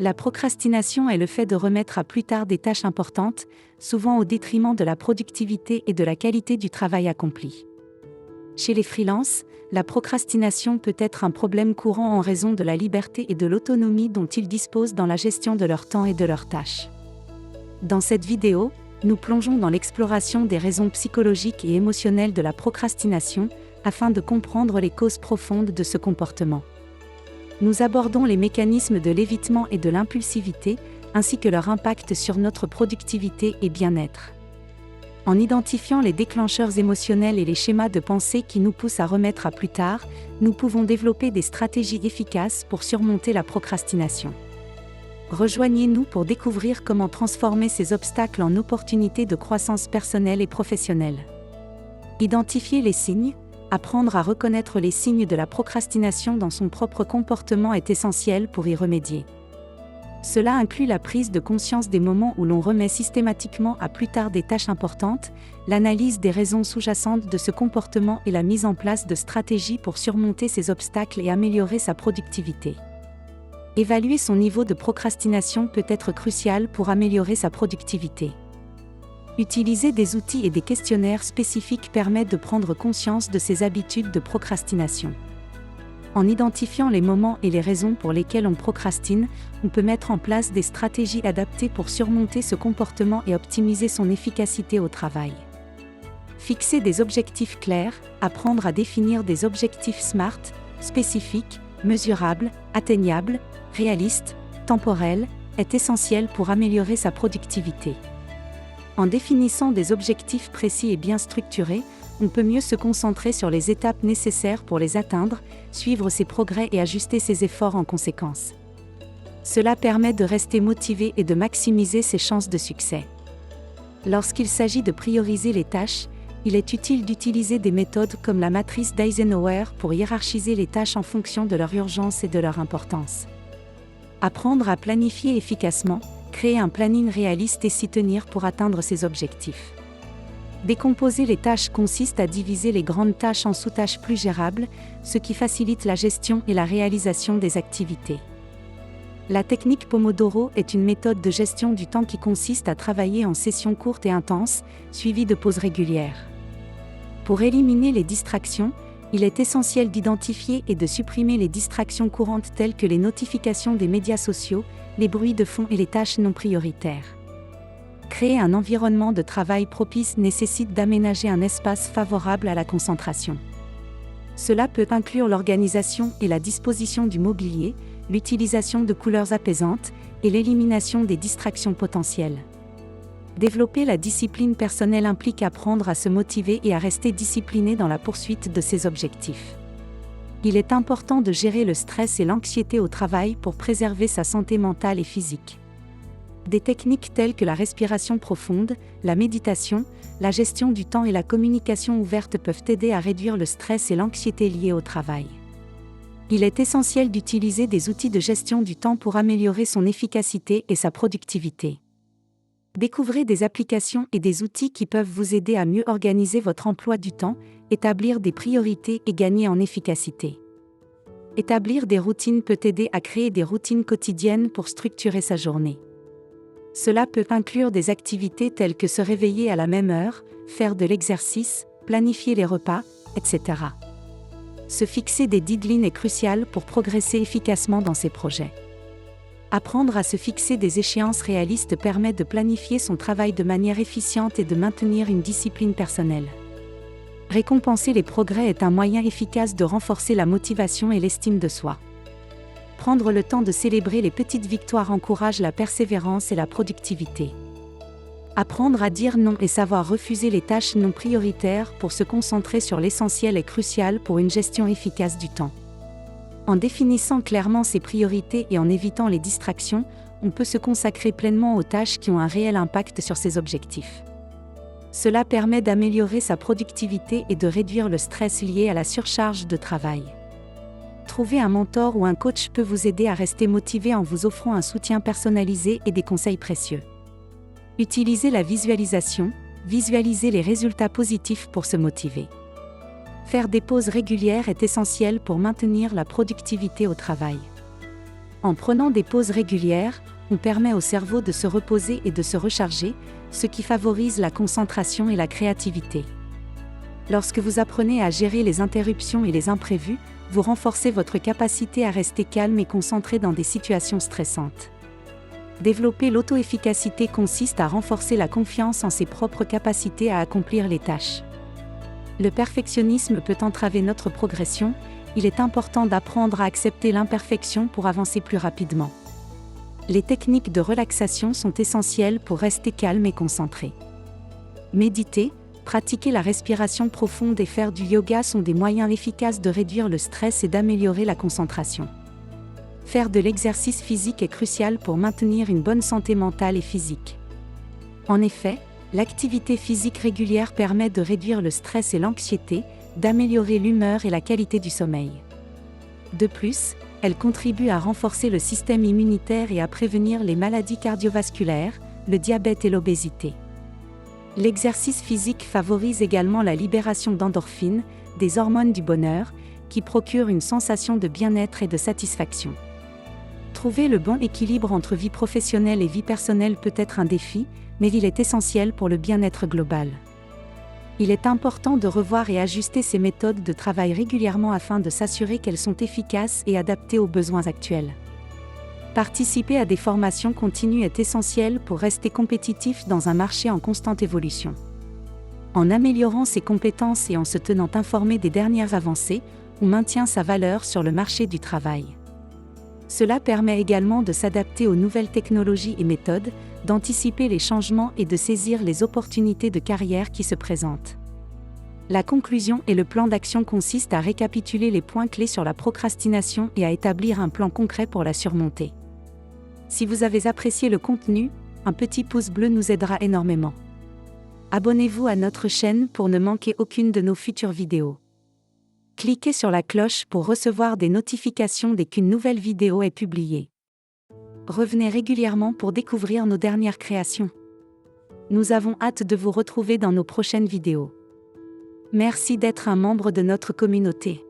La procrastination est le fait de remettre à plus tard des tâches importantes, souvent au détriment de la productivité et de la qualité du travail accompli. Chez les freelances, la procrastination peut être un problème courant en raison de la liberté et de l'autonomie dont ils disposent dans la gestion de leur temps et de leurs tâches. Dans cette vidéo, nous plongeons dans l'exploration des raisons psychologiques et émotionnelles de la procrastination, afin de comprendre les causes profondes de ce comportement. Nous abordons les mécanismes de l'évitement et de l'impulsivité, ainsi que leur impact sur notre productivité et bien-être. En identifiant les déclencheurs émotionnels et les schémas de pensée qui nous poussent à remettre à plus tard, nous pouvons développer des stratégies efficaces pour surmonter la procrastination. Rejoignez-nous pour découvrir comment transformer ces obstacles en opportunités de croissance personnelle et professionnelle. Identifier les signes. Apprendre à reconnaître les signes de la procrastination dans son propre comportement est essentiel pour y remédier. Cela inclut la prise de conscience des moments où l'on remet systématiquement à plus tard des tâches importantes, l'analyse des raisons sous-jacentes de ce comportement et la mise en place de stratégies pour surmonter ces obstacles et améliorer sa productivité. Évaluer son niveau de procrastination peut être crucial pour améliorer sa productivité. Utiliser des outils et des questionnaires spécifiques permet de prendre conscience de ses habitudes de procrastination. En identifiant les moments et les raisons pour lesquelles on procrastine, on peut mettre en place des stratégies adaptées pour surmonter ce comportement et optimiser son efficacité au travail. Fixer des objectifs clairs, apprendre à définir des objectifs SMART, spécifiques, mesurables, atteignables, réalistes, temporels, est essentiel pour améliorer sa productivité. En définissant des objectifs précis et bien structurés, on peut mieux se concentrer sur les étapes nécessaires pour les atteindre, suivre ses progrès et ajuster ses efforts en conséquence. Cela permet de rester motivé et de maximiser ses chances de succès. Lorsqu'il s'agit de prioriser les tâches, il est utile d'utiliser des méthodes comme la matrice d'Eisenhower pour hiérarchiser les tâches en fonction de leur urgence et de leur importance. Apprendre à planifier efficacement. Créer un planning réaliste et s'y tenir pour atteindre ses objectifs. Décomposer les tâches consiste à diviser les grandes tâches en sous-tâches plus gérables, ce qui facilite la gestion et la réalisation des activités. La technique Pomodoro est une méthode de gestion du temps qui consiste à travailler en sessions courtes et intenses, suivies de pauses régulières. Pour éliminer les distractions, il est essentiel d'identifier et de supprimer les distractions courantes telles que les notifications des médias sociaux, les bruits de fond et les tâches non prioritaires. Créer un environnement de travail propice nécessite d'aménager un espace favorable à la concentration. Cela peut inclure l'organisation et la disposition du mobilier, l'utilisation de couleurs apaisantes et l'élimination des distractions potentielles. Développer la discipline personnelle implique apprendre à se motiver et à rester discipliné dans la poursuite de ses objectifs. Il est important de gérer le stress et l'anxiété au travail pour préserver sa santé mentale et physique. Des techniques telles que la respiration profonde, la méditation, la gestion du temps et la communication ouverte peuvent aider à réduire le stress et l'anxiété liés au travail. Il est essentiel d'utiliser des outils de gestion du temps pour améliorer son efficacité et sa productivité. Découvrez des applications et des outils qui peuvent vous aider à mieux organiser votre emploi du temps, établir des priorités et gagner en efficacité. Établir des routines peut aider à créer des routines quotidiennes pour structurer sa journée. Cela peut inclure des activités telles que se réveiller à la même heure, faire de l'exercice, planifier les repas, etc. Se fixer des deadlines est crucial pour progresser efficacement dans ses projets. Apprendre à se fixer des échéances réalistes permet de planifier son travail de manière efficiente et de maintenir une discipline personnelle. Récompenser les progrès est un moyen efficace de renforcer la motivation et l'estime de soi. Prendre le temps de célébrer les petites victoires encourage la persévérance et la productivité. Apprendre à dire non et savoir refuser les tâches non prioritaires pour se concentrer sur l'essentiel est crucial pour une gestion efficace du temps. En définissant clairement ses priorités et en évitant les distractions, on peut se consacrer pleinement aux tâches qui ont un réel impact sur ses objectifs. Cela permet d'améliorer sa productivité et de réduire le stress lié à la surcharge de travail. Trouver un mentor ou un coach peut vous aider à rester motivé en vous offrant un soutien personnalisé et des conseils précieux. Utilisez la visualisation, visualisez les résultats positifs pour se motiver. Faire des pauses régulières est essentiel pour maintenir la productivité au travail. En prenant des pauses régulières, on permet au cerveau de se reposer et de se recharger, ce qui favorise la concentration et la créativité. Lorsque vous apprenez à gérer les interruptions et les imprévus, vous renforcez votre capacité à rester calme et concentré dans des situations stressantes. Développer l'auto-efficacité consiste à renforcer la confiance en ses propres capacités à accomplir les tâches. Le perfectionnisme peut entraver notre progression, il est important d'apprendre à accepter l'imperfection pour avancer plus rapidement. Les techniques de relaxation sont essentielles pour rester calme et concentré. Méditer, pratiquer la respiration profonde et faire du yoga sont des moyens efficaces de réduire le stress et d'améliorer la concentration. Faire de l'exercice physique est crucial pour maintenir une bonne santé mentale et physique. En effet, l'activité physique régulière permet de réduire le stress et l'anxiété, d'améliorer l'humeur et la qualité du sommeil. De plus, elle contribue à renforcer le système immunitaire et à prévenir les maladies cardiovasculaires, le diabète et l'obésité. L'exercice physique favorise également la libération d'endorphines, des hormones du bonheur, qui procurent une sensation de bien-être et de satisfaction. Trouver le bon équilibre entre vie professionnelle et vie personnelle peut être un défi, mais il est essentiel pour le bien-être global. Il est important de revoir et ajuster ces méthodes de travail régulièrement afin de s'assurer qu'elles sont efficaces et adaptées aux besoins actuels. Participer à des formations continues est essentiel pour rester compétitif dans un marché en constante évolution. En améliorant ses compétences et en se tenant informé des dernières avancées, on maintient sa valeur sur le marché du travail. Cela permet également de s'adapter aux nouvelles technologies et méthodes, d'anticiper les changements et de saisir les opportunités de carrière qui se présentent. La conclusion et le plan d'action consistent à récapituler les points clés sur la procrastination et à établir un plan concret pour la surmonter. Si vous avez apprécié le contenu, un petit pouce bleu nous aidera énormément. Abonnez-vous à notre chaîne pour ne manquer aucune de nos futures vidéos. Cliquez sur la cloche pour recevoir des notifications dès qu'une nouvelle vidéo est publiée. Revenez régulièrement pour découvrir nos dernières créations. Nous avons hâte de vous retrouver dans nos prochaines vidéos. Merci d'être un membre de notre communauté.